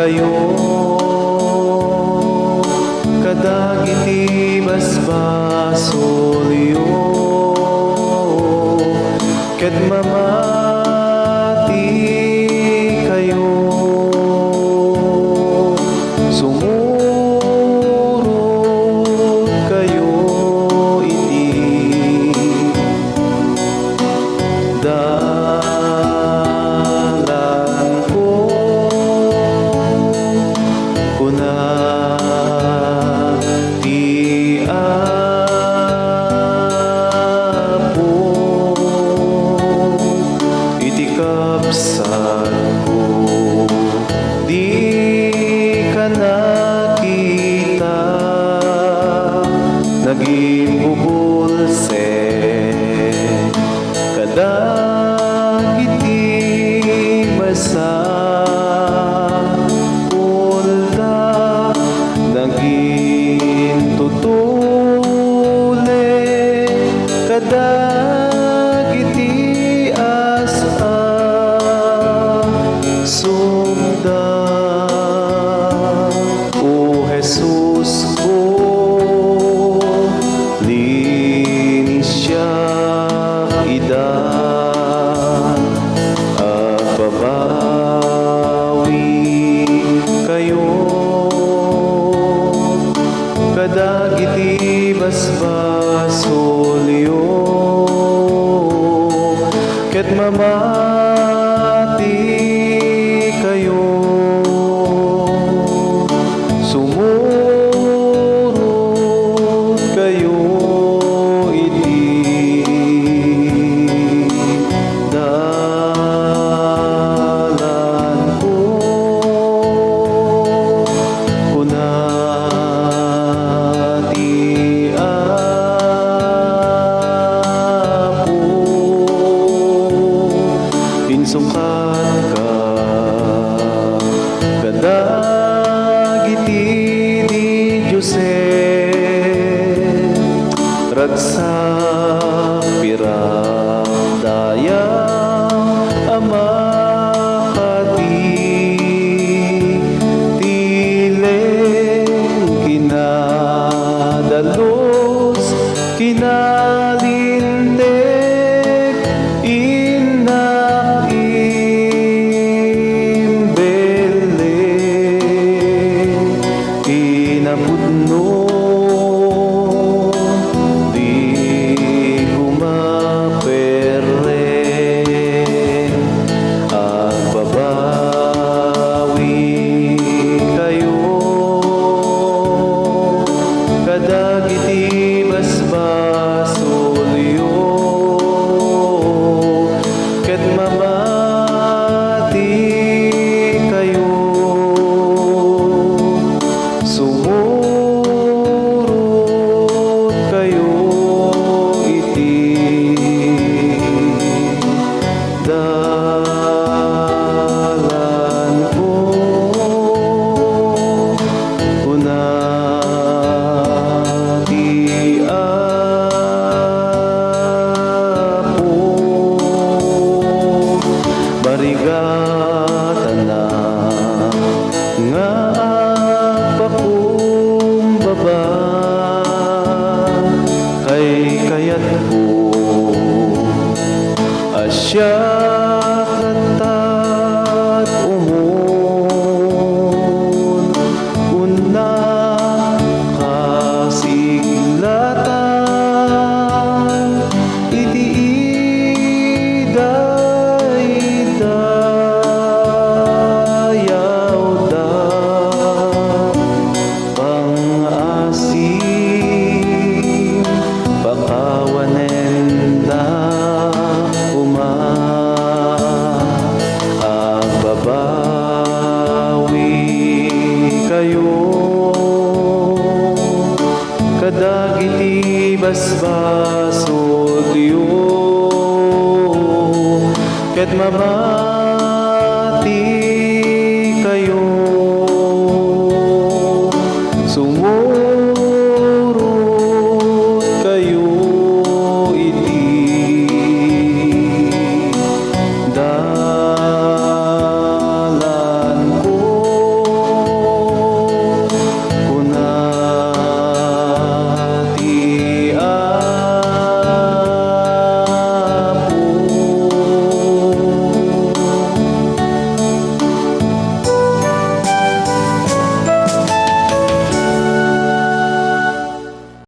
kayo kadagiti basbasolyo ket mamati kayo sumurot kayo iti dalan ko kuna ti Apo iti kapsat ko di ka nakita naging bubulse kadagiti masa ulda naging tutule kadagiti asa sumda o Jesus ko linis siya ida babawi kayo kadagiti basbasolyo ket mamati kayo sumurot kayo iti dalan ko kuna ti Apo insungkat ka kadagiti di Diyose ragsa piramdaya ama kati tileng kinadalos kinalintek inak imbele inapudno di gumapere agbabawi kayo kadagiti basbasolyo ket mamati kayo sumurot kayo iti dalan ko kuna ti Apo barigatan na nga pakumbaba kay kayat ko asya katat umon una kasiglatan iti iday-dayaw da pang-asim pakawanen da agbabawi kayo kadagiti basbasolyo ket mamati